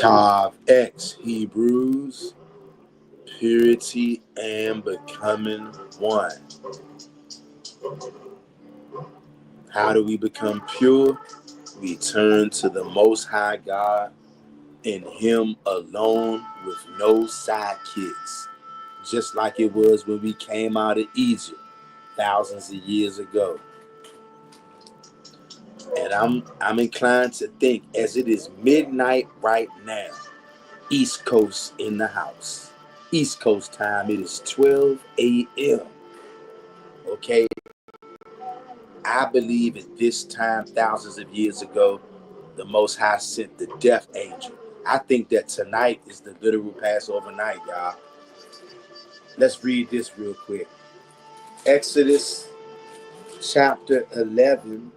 Tav X Hebrews, purity and becoming one. How do we become pure? We turn to the Most High God and Him alone with no sidekicks, just like it was when we came out of Egypt thousands of years ago. And I'm inclined to think, as it is midnight right now, East Coast in the house. East Coast time, it is 12 a.m. Okay, I believe at this time, thousands of years ago, the Most High sent the death angel. I think that tonight is the literal Passover night, y'all. Let's read this real quick. Exodus chapter 11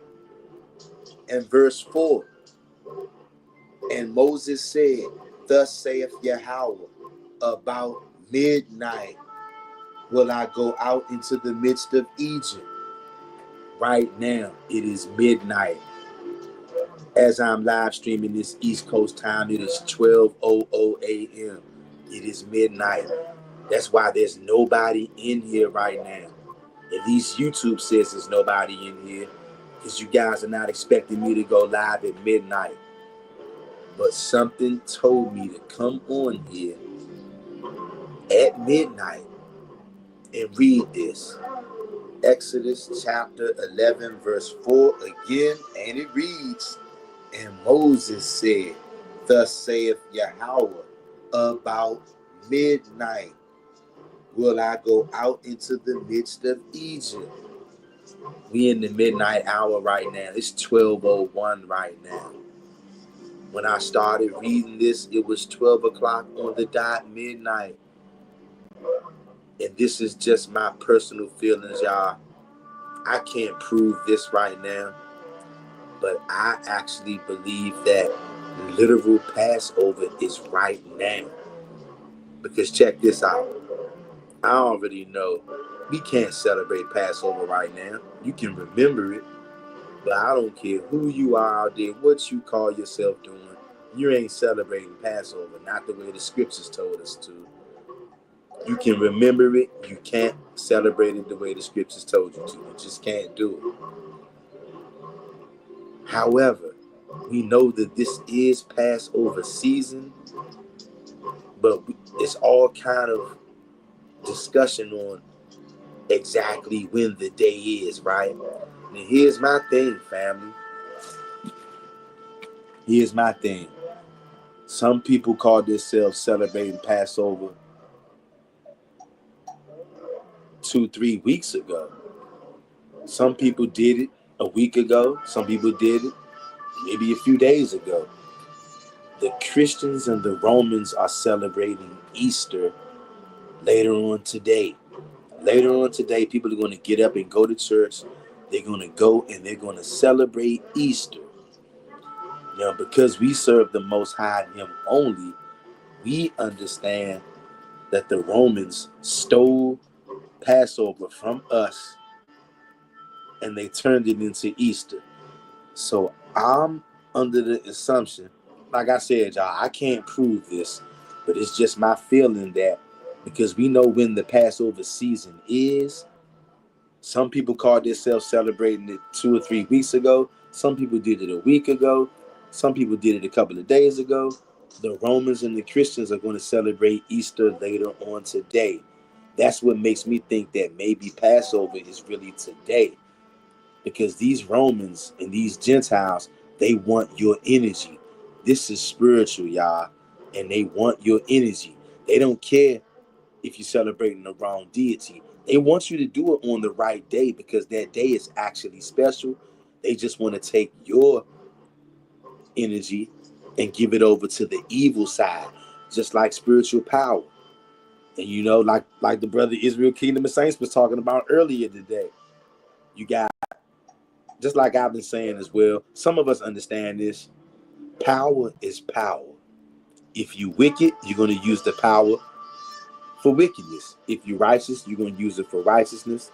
and verse 4. And Moses said, Thus saith Yahweh, about midnight will I go out into the midst of Egypt. Right now, it is midnight. As I'm live streaming this East Coast time, it is 12:00 a.m. It is midnight. That's why there's nobody in here right now. At least YouTube says there's nobody in here because you guys are not expecting me to go live at midnight. But something told me to come on here at midnight and read this. Exodus chapter 11, verse 4 again, and it reads, and Moses said, thus saith Yahweh, about midnight will I go out into the midst of Egypt. We in the midnight hour right now. It's 12:01 right now. When I started reading this, it was 12 o'clock on the dot, midnight. And this is just my personal feelings, y'all. I can't prove this right now, but I actually believe that literal Passover is right now. Because check this out. I already know we can't celebrate Passover right now. You can remember it, but I don't care who you are out there, what you call yourself doing. You ain't celebrating Passover, not the way the scriptures told us to. You can remember it, you can't celebrate it the way the scriptures told you to. You just can't do it. However, we know that this is Passover season, but it's all kind of discussion on exactly when the day is, right? And here's my thing, family. Here's my thing. Some people call themselves celebrating Passover 2-3 weeks ago. Some people did it a week ago. Some people did it maybe a few days ago. The Christians and the Romans are celebrating Easter later on today. Later on today, people are going to get up and go to church. They're going to go and they're going to celebrate Easter. Now, because we serve the Most High and Him only, we understand that the Romans stole Passover from us and they turned it into Easter. So I'm under the assumption, like I said, y'all, I can't prove this, but it's just my feeling that because we know when the Passover season is, some people called themselves celebrating it 2 or 3 weeks ago. Some people did it a week ago. Some people did it a couple of days ago. The Romans and the Christians are going to celebrate Easter later on today. That's what makes me think that maybe Passover is really today. Because these Romans and these Gentiles, they want your energy. This is spiritual, y'all. And they want your energy. They don't care if you're celebrating the wrong deity. They want you to do it on the right day because that day is actually special. They just want to take your energy and give it over to the evil side, just like spiritual power. And you know, like the brother Israel Kingdom of Saints was talking about earlier today. You got, just like I've been saying as well, some of us understand this. Power is power. If you wicked, you're going to use the power for wickedness. If you're righteous, you're going to use it for righteousness.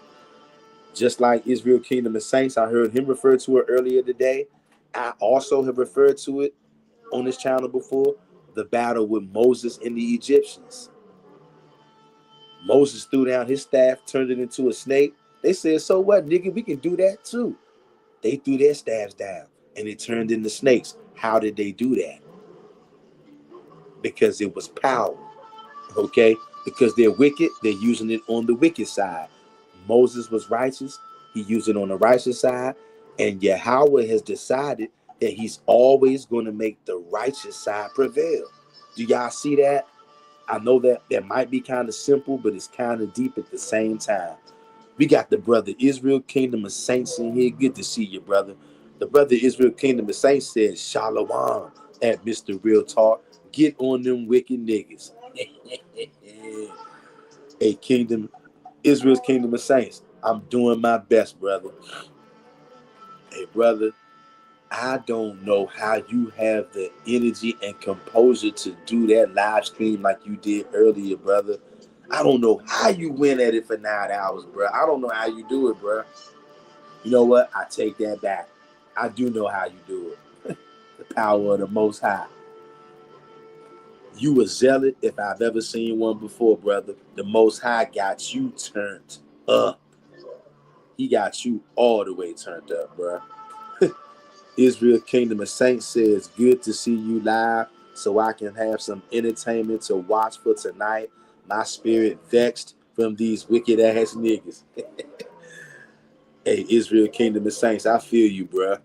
Just like Israel Kingdom of Saints, I heard him refer to it earlier today. I also have referred to it on this channel before, the battle with Moses and the Egyptians. Moses threw down his staff, turned it into a snake. They said, so what, nigga, we can do that too. They threw their staffs down and it turned into snakes. How did they do that? Because it was power, okay? Because they're wicked, they're using it on the wicked side. Moses was righteous, he used it on the righteous side, and Yahweh has decided that he's always going to make the righteous side prevail. Do y'all see that? I know that might be kind of simple, but it's kind of deep at the same time. We got the brother Israel Kingdom of Saints in here. Good to see you, brother. The brother Israel Kingdom of Saints said, Shalom at Mr. Real Talk. Get on them wicked niggas. Hey, Israel's Kingdom of Saints. I'm doing my best, brother. Hey, brother, I don't know how you have the energy and composure to do that live stream like you did earlier, brother. I don't know how you went at it for 9 hours, bro. I don't know how you do it, bro. You know what? I take that back. I do know how you do it. The power of the Most High. You a zealot if I've ever seen one before, brother. The Most High got you turned up. He got you all the way turned up, bruh. Israel Kingdom of Saints says, good to see you live so I can have some entertainment to watch for tonight. My spirit vexed from these wicked ass niggas. Hey, Israel Kingdom of Saints, I feel you, bruh.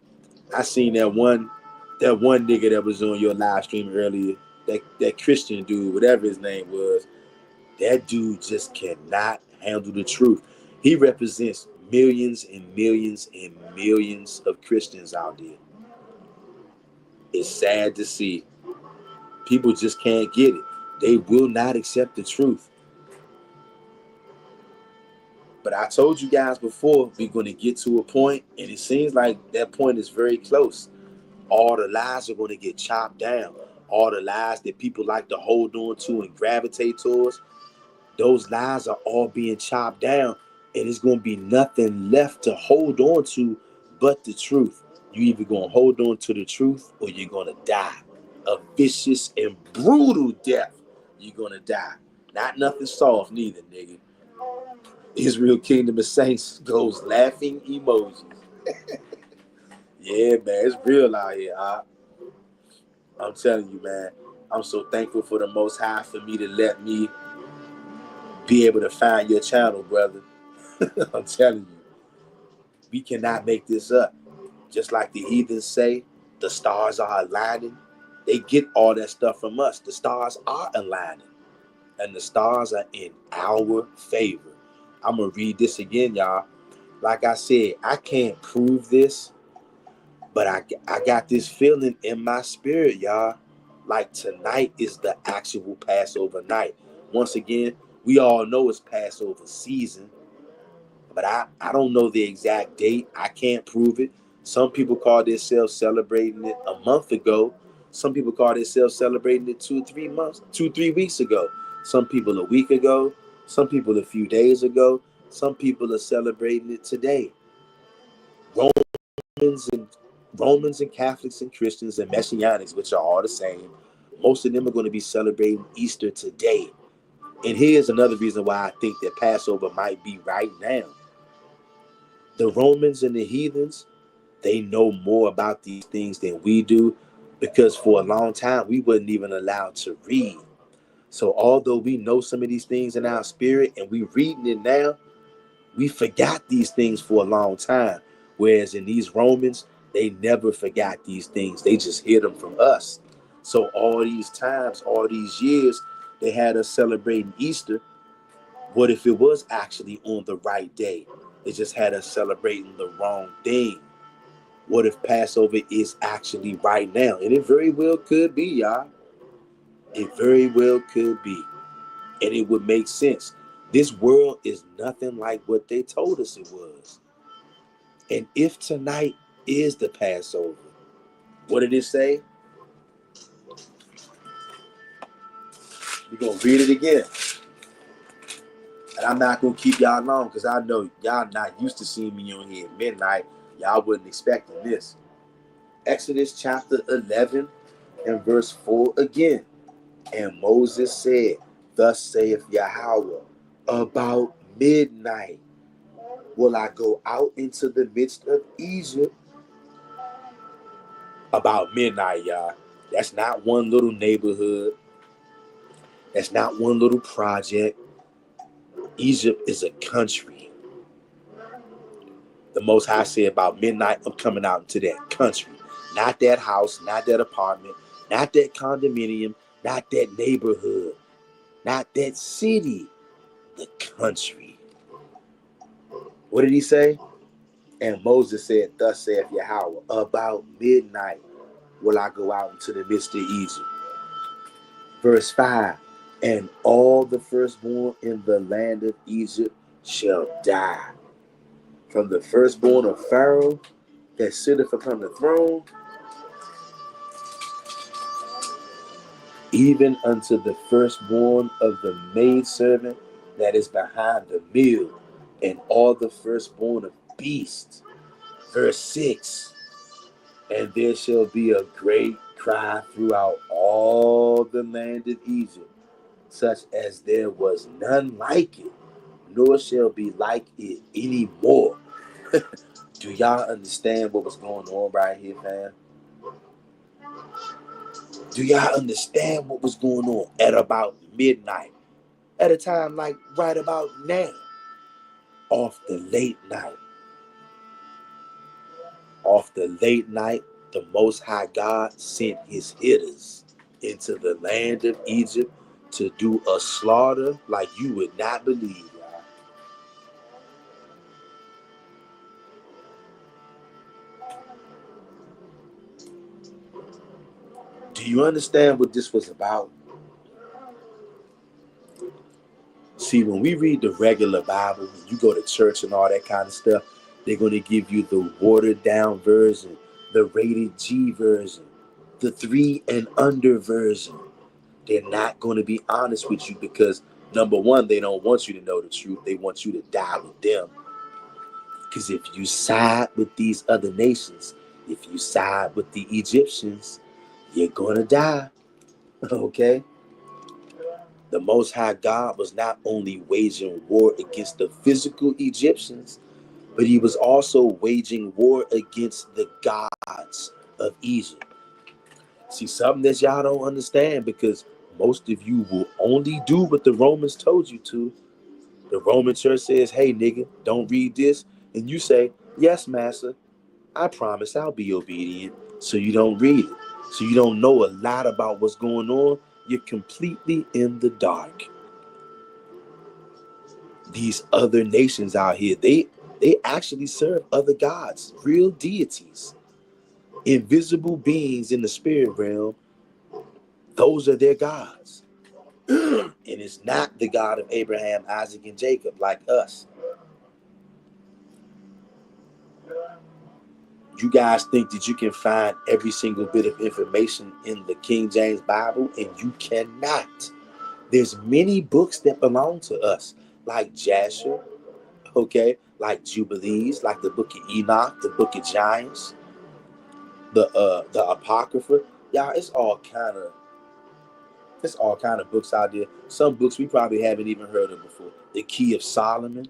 I seen that one nigga that was on your live stream earlier, that Christian dude, whatever his name was. That dude just cannot handle the truth. He represents millions and millions and millions of Christians out there. It's sad to see. People just can't get it. They will not accept the truth. But I told you guys before, we're going to get to a point, and it seems like that point is very close. All the lies are going to get chopped down. All the lies that people like to hold on to and gravitate towards, those lies are all being chopped down, and it's going to be nothing left to hold on to but the truth. You either going to hold on to the truth or you're going to die a vicious and brutal death. You're going to die. Not nothing soft neither, nigga. Israel Kingdom of Saints goes laughing emojis. Yeah, man, it's real out here. I'm telling you, man. I'm so thankful for the Most High for me to let me be able to find your channel, brother. I'm telling you, we cannot make this up. Just like the heathens say, the stars are aligning. They get all that stuff from us. The stars are aligning, and the stars are in our favor. I'm going to read this again, y'all. Like I said, I can't prove this, but I got this feeling in my spirit, y'all. Like tonight is the actual Passover night. Once again, we all know it's Passover season, but I don't know the exact date. I can't prove it. Some people call themselves celebrating it a month ago. Some people call themselves celebrating it 3 weeks ago. Some people a week ago. Some people a few days ago. Some people are celebrating it today. Romans and Romans and Catholics and Christians and Messianics, which are all the same, most of them are going to be celebrating Easter today. And here's another reason why I think that Passover might be right now. The Romans and the heathens, they know more about these things than we do, because for a long time we wasn't even allowed to read. So although we know some of these things in our spirit and we reading it now, we forgot these things for a long time. Whereas in these Romans, they never forgot these things. They just hid them from us. So all these times, all these years, they had us celebrating Easter. What if it was actually on the right day? They just had us celebrating the wrong thing. What if Passover is actually right now? And it very well could be, y'all. It very well could be. And it would make sense. This world is nothing like what they told us it was. And if tonight is the Passover, what did it say? We're going to read it again. And I'm not going to keep y'all long because I know y'all not used to seeing me on here at midnight. Y'all wasn't expecting this. Exodus chapter 11 and verse 4 again. And Moses said, thus saith Yahweh, about midnight will I go out into the midst of Egypt. About midnight, y'all. That's not one little neighborhood. That's not one little project. Egypt is a country. The Most High said about midnight, I'm coming out into that country. Not that house, not that apartment, not that condominium, not that neighborhood, not that city, the country. What did he say? And Moses said, thus saith Yahweh, about midnight will I go out into the midst of Egypt. Verse 5, and all the firstborn in the land of Egypt shall die. From the firstborn of Pharaoh that sitteth upon the throne, even unto the firstborn of the maidservant that is behind the mill, and all the firstborn of beasts. Verse 6, and there shall be a great cry throughout all the land of Egypt, such as there was none like it, nor shall be like it any more. Do y'all understand what was going on right here, fam? Do y'all understand what was going on at about midnight? At a time like right about now, off the late night. Off the late night, the Most High God sent his hitters into the land of Egypt to do a slaughter like you would not believe, y'all. Do you understand what this was about? See, when we read the regular Bible, when you go to church and all that kind of stuff, they're going to give you the watered down version, the rated G version, the 3 and under version. They're not going to be honest with you because, number one, they don't want you to know the truth. They want you to die with them. Because if you side with these other nations, if you side with the Egyptians, you're going to die. Okay? The Most High God was not only waging war against the physical Egyptians, but he was also waging war against the gods of Egypt. See, something that y'all don't understand because most of you will only do what the Romans told you to. The Roman church says, hey, nigga, don't read this. And you say, yes, master, I promise I'll be obedient. So you don't read it. So you don't know a lot about what's going on. You're completely in the dark. These other nations out here, they actually serve other gods, real deities, invisible beings in the spirit realm. Those are their gods. And it's not the God of Abraham, Isaac, and Jacob like us. You guys think that you can find every single bit of information in the King James Bible, and you cannot. There's many books that belong to us, like Jasher, okay, like Jubilees, like the book of Enoch, the book of Giants, the Apocrypha. Y'all, it's all kind of books out there. Some books we probably haven't even heard of before. The Key of Solomon.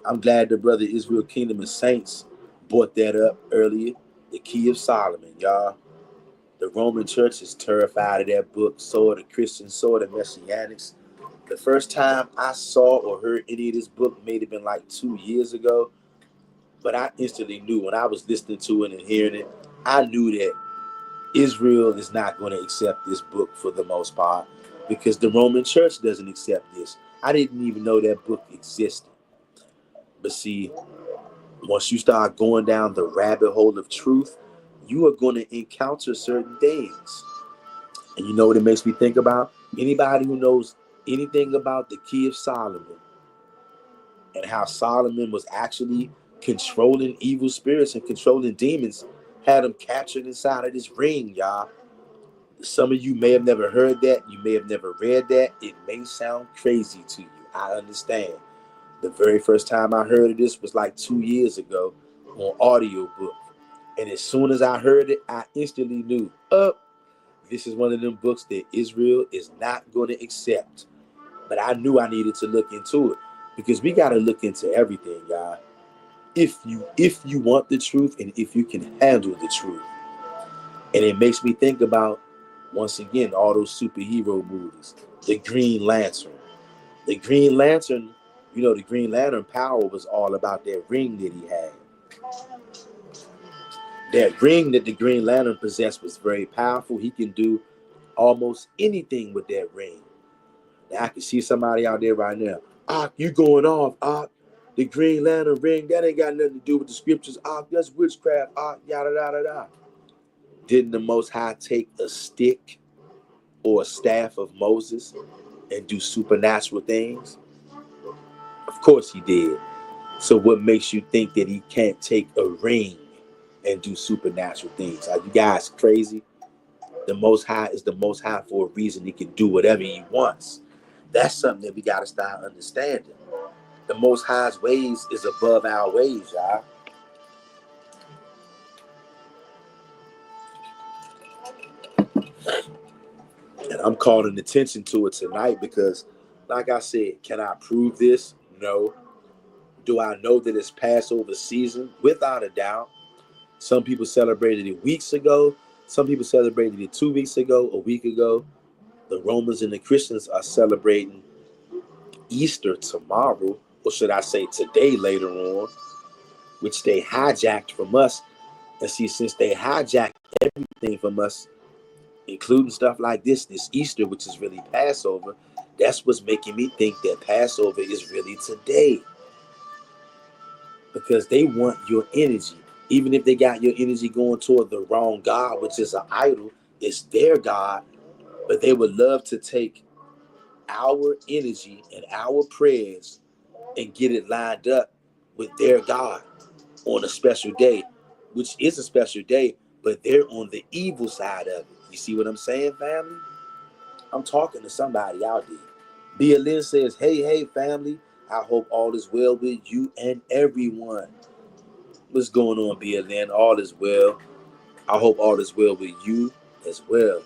I'm glad the brother Israel Kingdom of Saints brought that up earlier. The Key of Solomon, y'all. The Roman church is terrified of that book. So are the Christians, so are the Messianics. The first time I saw or heard any of this book may have been like 2 years ago. But I instantly knew when I was listening to it and hearing it, I knew that Israel is not going to accept this book for the most part because the Roman church doesn't accept this. I didn't even know that book existed. But see, once you start going down the rabbit hole of truth, you are going to encounter certain things. And you know what it makes me think about? Anybody who knows anything about the Key of Solomon and how Solomon was actually controlling evil spirits and controlling demons, had them captured inside of this ring, y'all. Some of you may have never heard that. You may have never read that. It may sound crazy to you. I understand. The very first time I heard of this was like 2 years ago on audiobook. And as soon as I heard it, I instantly knew, this is one of them books that Israel is not going to accept. But I knew I needed to look into it because we got to look into everything, y'all. If you want the truth and if you can handle the truth. And it makes me think about, once again, all those superhero movies. The Green Lantern. The Green Lantern, the Green Lantern power was all about that ring that he had. That ring that the Green Lantern possessed was very powerful. He can do almost anything with that ring. Now, I can see somebody out there right now. You going off, The Green Lantern ring, that ain't got nothing to do with the scriptures. That's witchcraft, yada, yada, yada. Didn't the Most High take a stick or a staff of Moses and do supernatural things? Of course he did. So what makes you think that he can't take a ring and do supernatural things? Are you guys crazy? The Most High is the Most High for a reason. He can do whatever he wants. That's something that we got to start understanding. The Most High's ways is above our ways, y'all. And I'm calling attention to it tonight because, like I said, can I prove this? No. Do I know that it's Passover season? Without a doubt. Some people celebrated it weeks ago. Some people celebrated it 2 weeks ago, a week ago. The Romans and the Christians are celebrating Easter tomorrow, or should I say today later on, which they hijacked from us. And see, since they hijacked everything from us, including stuff like this Easter, which is really Passover, that's what's making me think that Passover is really today. Because they want your energy. Even if they got your energy going toward the wrong God, which is an idol, it's their God, but they would love to take our energy and our prayers and get it lined up with their God on a special day, which is a special day, but they're on the evil side of it. You see what I'm saying, family? I'm talking to somebody out there. BLN says, hey, family, I hope all is well with you and everyone. What's going on, BLN? All is well. I hope all is well with you as well.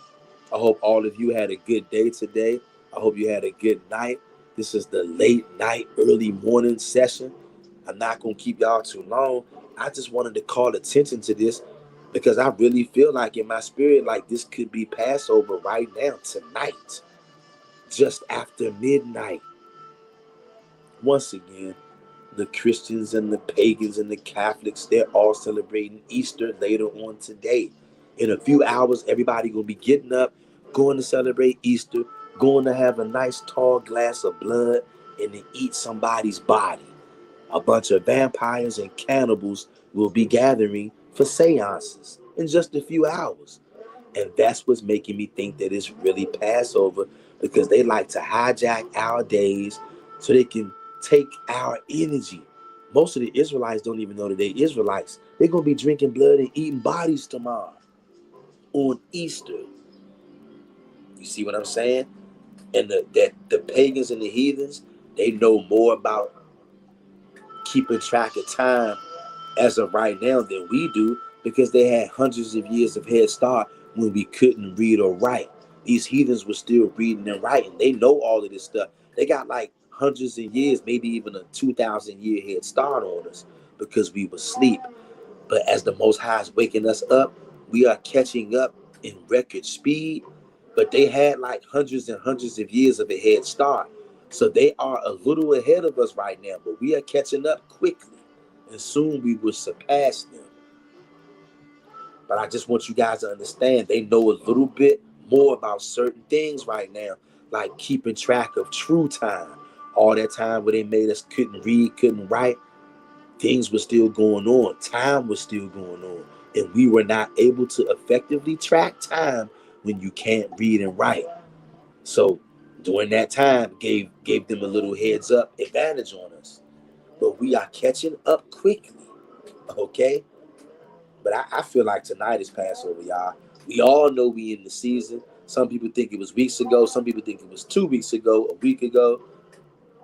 I hope all of you had a good day today. I hope you had a good night. This is the late night, early morning session. I'm not going to keep y'all too long. I just wanted to call attention to this because I really feel like in my spirit, like this could be Passover right now, tonight, just after midnight. Once again, the Christians and the pagans and the Catholics, they're all celebrating Easter later on today. In a few hours, everybody gonna be getting up, going to celebrate Easter, going to have a nice tall glass of blood, and then eat somebody's body. A bunch of vampires and cannibals will be gathering for seances in just a few hours. And that's what's making me think that it's really Passover, because they like to hijack our days so they can take our energy. Most of the Israelites don't even know that they're Israelites. They're going to be drinking blood and eating bodies tomorrow on Easter. You see what I'm saying? And the pagans and the heathens, they know more about keeping track of time as of right now than we do, because they had hundreds of years of head start when we couldn't read or write. These heathens were still reading and writing. They know all of this stuff. They got like hundreds of years, maybe even a 2,000 year head start on us because we were asleep. But as the Most High is waking us up, we are catching up in record speed. But they had like hundreds and hundreds of years of a head start. So they are a little ahead of us right now, but we are catching up quickly. And soon we will surpass them. But I just want you guys to understand, they know a little bit more about certain things right now, like keeping track of true time. All that time where they made us couldn't read, couldn't write, things were still going on. Time was still going on. And we were not able to effectively track time when you can't read and write. So during that time, gave them a little heads up advantage on us. But we are catching up quickly. Okay? But I feel like tonight is Passover, y'all. We all know we in the season. Some people think it was weeks ago. Some people think it was 2 weeks ago, a week ago.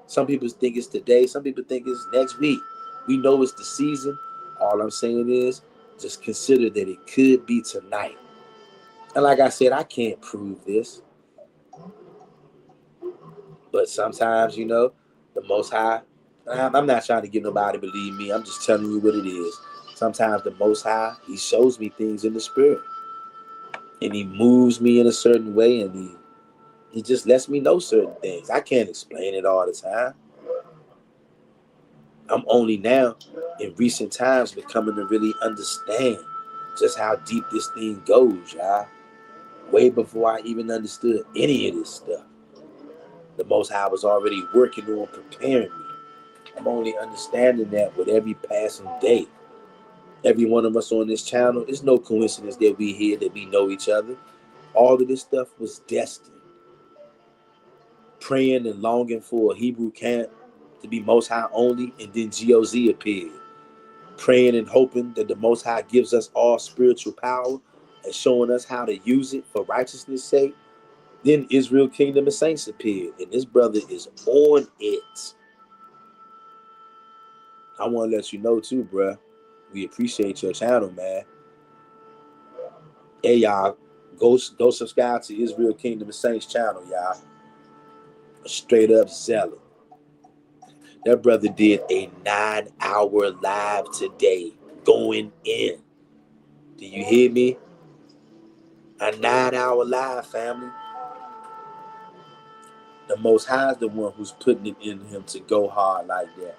Some people think it's today. Some people think it's next week. We know it's the season. All I'm saying is just consider that it could be tonight. And like I said, I can't prove this. But sometimes, the Most High, I'm not trying to get nobody to believe me. I'm just telling you what it is. Sometimes the Most High, he shows me things in the spirit. And he moves me in a certain way, and he just lets me know certain things. I can't explain it all the time. I'm only now, in recent times, becoming to really understand just how deep this thing goes, y'all. Way before I even understood any of this stuff. The Most High was already working on preparing me. I'm only understanding that with every passing day. Every one of us on this channel, it's no coincidence that we here, that we know each other. All of this stuff was destined. Praying and longing for a Hebrew camp to be Most High only, and then GOZ appeared. Praying and hoping that the Most High gives us all spiritual power and showing us how to use it for righteousness' sake. Then Israel Kingdom of Saints appeared, and this brother is on it. I want to let you know too, bruh. We appreciate your channel, man. Hey, y'all, go subscribe to Israel Kingdom of Saints channel, y'all. Straight up zealot. That brother did a 9-hour live today, going in. Do you hear me? A 9-hour live, family. The Most High is the one who's putting it in him to go hard like that.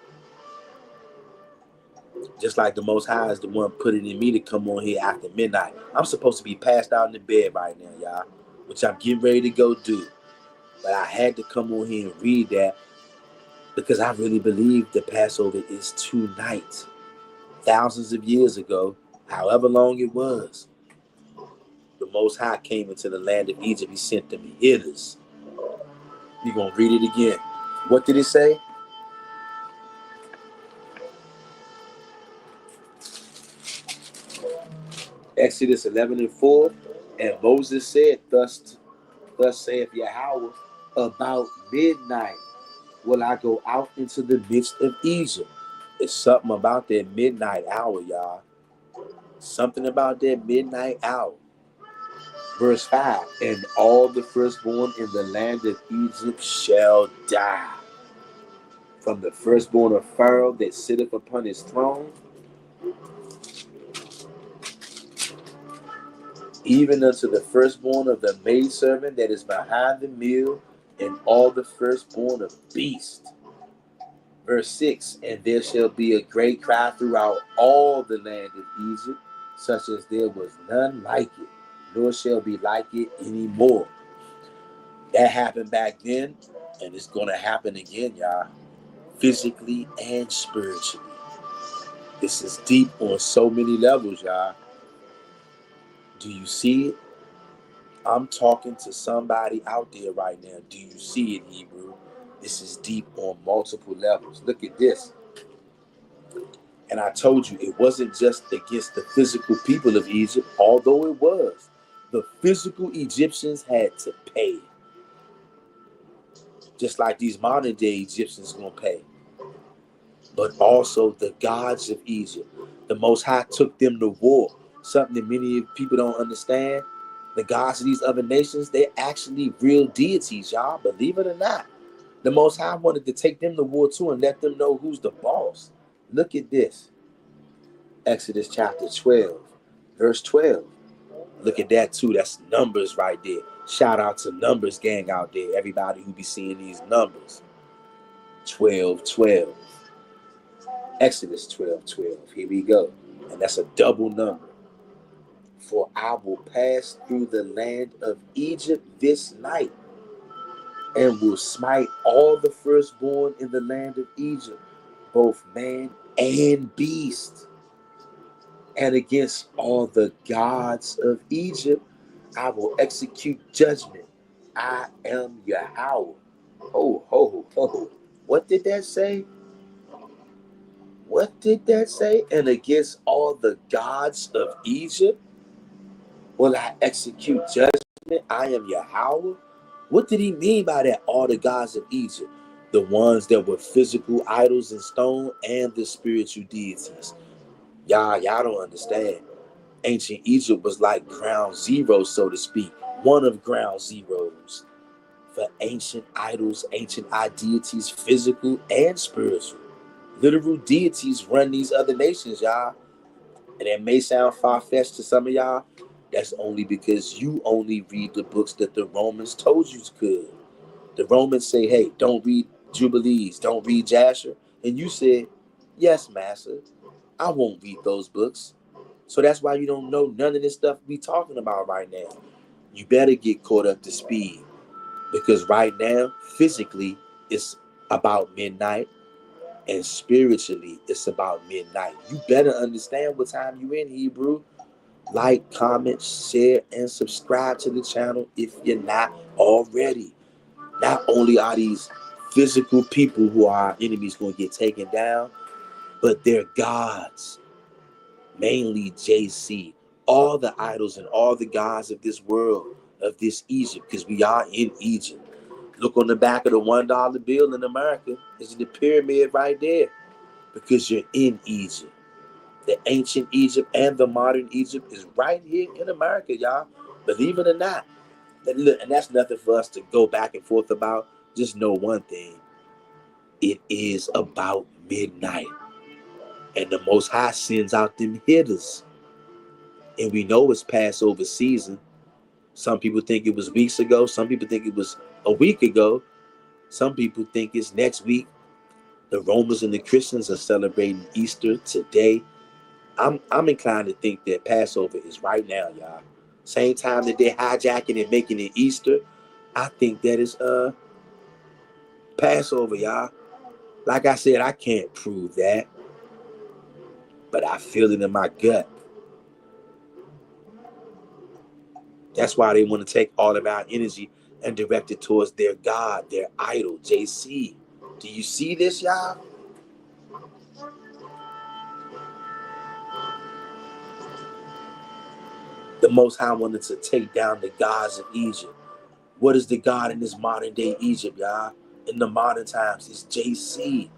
Just like the Most High is the one putting it in me to come on here after midnight. I'm supposed to be passed out in the bed right now, y'all, which I'm getting ready to go do. But I had to come on here and read that because I really believe the Passover is 2 nights. Thousands of years ago, however long it was, the Most High came into the land of Egypt. He sent them hitters. We're going to read it again. What did it say? Exodus 11:4. And Moses said, Thus saith Yahweh, about midnight will I go out into the midst of Egypt. It's something about that midnight hour, y'all. Something about that midnight hour. Verse 5. And all the firstborn in the land of Egypt shall die. From the firstborn of Pharaoh that sitteth upon his throne, even unto the firstborn of the maidservant that is behind the mill, and all the firstborn of beasts. Verse 6, and there shall be a great cry throughout all the land of Egypt, such as there was none like it, nor shall be like it anymore. That happened back then, and it's going to happen again, y'all, physically and spiritually. This is deep on so many levels, y'all. Do you see it? I'm talking to somebody out there right now. Do you see it, Hebrew? This is deep on multiple levels. Look at this. And I told you, it wasn't just against the physical people of Egypt, although it was. The physical Egyptians had to pay. Just like these modern day Egyptians going to pay. But also the gods of Egypt. The Most High took them to war. Something that many people don't understand. The gods of these other nations, they're actually real deities, y'all. Believe it or not. The Most High wanted to take them to war too and let them know who's the boss. Look at this. Exodus chapter 12, verse 12. Look at that too. That's numbers right there. Shout out to Numbers gang out there. Everybody who be seeing these numbers. 12:12. Exodus 12:12. Here we go. And that's a double number. For I will pass through the land of Egypt this night, and will smite all the firstborn in the land of Egypt, both man and beast. And against all the gods of Egypt, I will execute judgment. I am Yahweh. Ho, ho, ho. What did that say? What did that say? And against all the gods of Egypt, will I execute judgment? I am Yahweh. What did he mean by that? All the gods of Egypt. The ones that were physical idols in stone and the spiritual deities. Y'all don't understand. Ancient Egypt was like ground zero, so to speak. One of ground zeros for ancient idols, ancient deities, physical and spiritual. Literal deities run these other nations, y'all. And it may sound far-fetched to some of y'all. That's only because you only read the books that the Romans told you could. The Romans say, hey, don't read Jubilees, don't read Jasher. And you said, yes, master, I won't read those books. So that's why you don't know none of this stuff we talking about right now. You better get caught up to speed. Because right now, physically, it's about midnight. And spiritually, it's about midnight. You better understand what time you in, Hebrew. Like, comment, share, and subscribe to the channel if you're not already. Not only are these physical people who are our enemies going to get taken down, but they're gods. Mainly JC. All the idols and all the gods of this world, of this Egypt, because we are in Egypt. Look on the back of the $1 bill in America. It's the pyramid right there. Because you're in Egypt. The ancient Egypt and the modern Egypt is right here in America, y'all. Believe it or not. And that's nothing for us to go back and forth about. Just know one thing. It is about midnight. And the Most High sends out them hitters. And we know it's Passover season. Some people think it was weeks ago. Some people think it was a week ago. Some people think it's next week. The Romans and the Christians are celebrating Easter today. I'm inclined to think that Passover is right now, y'all. Same time that they're hijacking and making it Easter, I think that is Passover, y'all. Like I said, I can't prove that, but I feel it in my gut. That's why they want to take all of our energy and direct it towards their God, their idol, JC. Do you see this, y'all? The Most High wanted to take down the gods of Egypt. What is the God in this modern day Egypt, y'all? In the modern times, it's JC.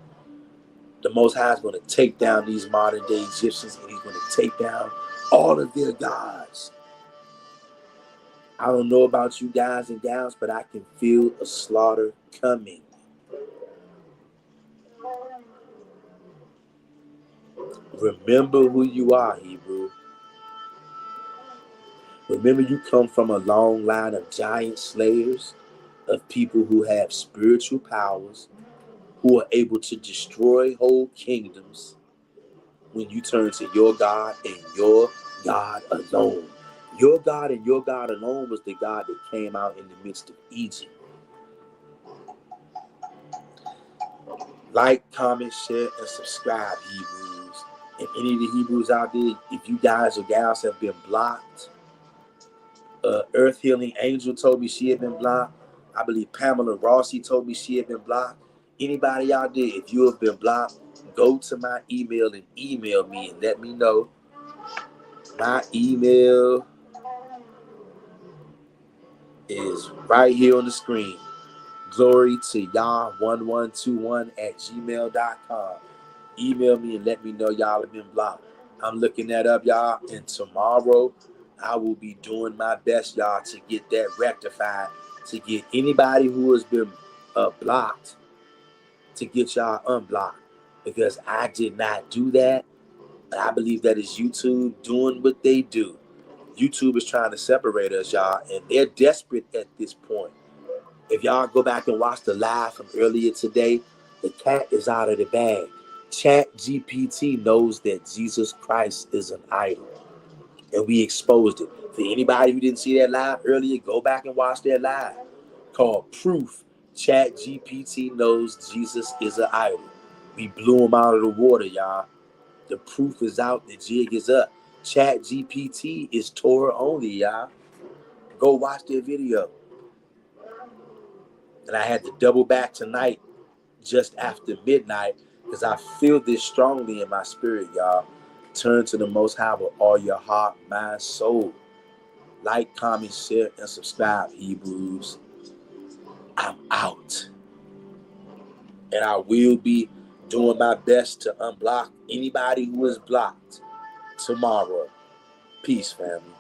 The Most High is going to take down these modern day Egyptians, and he's going to take down all of their gods. I don't know about you guys and gals, but I can feel a slaughter coming. Remember who you are, Hebrew. Remember you come from a long line of giant slayers, of people who have spiritual powers, who are able to destroy whole kingdoms when you turn to your God and your God alone. Your God and your God alone was the God that came out in the midst of Egypt. Like, comment, share, and subscribe, Hebrews. And any of the Hebrews out there, if you guys or gals have been blocked, Earth Healing Angel told me she had been blocked. I believe Pamela Rossi told me she had been blocked. Anybody out there, if you have been blocked, go to my email and email me and let me know. My email is right here on the screen. Glory to Yah1121 at gmail.com. Email me and let me know y'all have been blocked. I'm looking that up, y'all. And tomorrow, I will be doing my best, y'all, to get that rectified, to get anybody who has been blocked, to get y'all unblocked. Because I did not do that. And I believe that is YouTube doing what they do. YouTube is trying to separate us, y'all. And they're desperate at this point. If y'all go back and watch the live from earlier today, the cat is out of the bag. Chat GPT knows that Jesus Christ is an idol. And we exposed it. For anybody who didn't see that live earlier, go back and watch that live. Called Proof. Chat GPT knows Jesus is an idol. We blew him out of the water, y'all. The proof is out. The jig is up. Chat GPT is Torah only, y'all. Go watch their video. And I had to double back tonight just after midnight because I feel this strongly in my spirit, y'all. Turn to the Most High with all your heart, mind, soul. Like, comment, share, and subscribe, Hebrews. I'm out. And I will be doing my best to unblock anybody who is blocked tomorrow. Peace, family.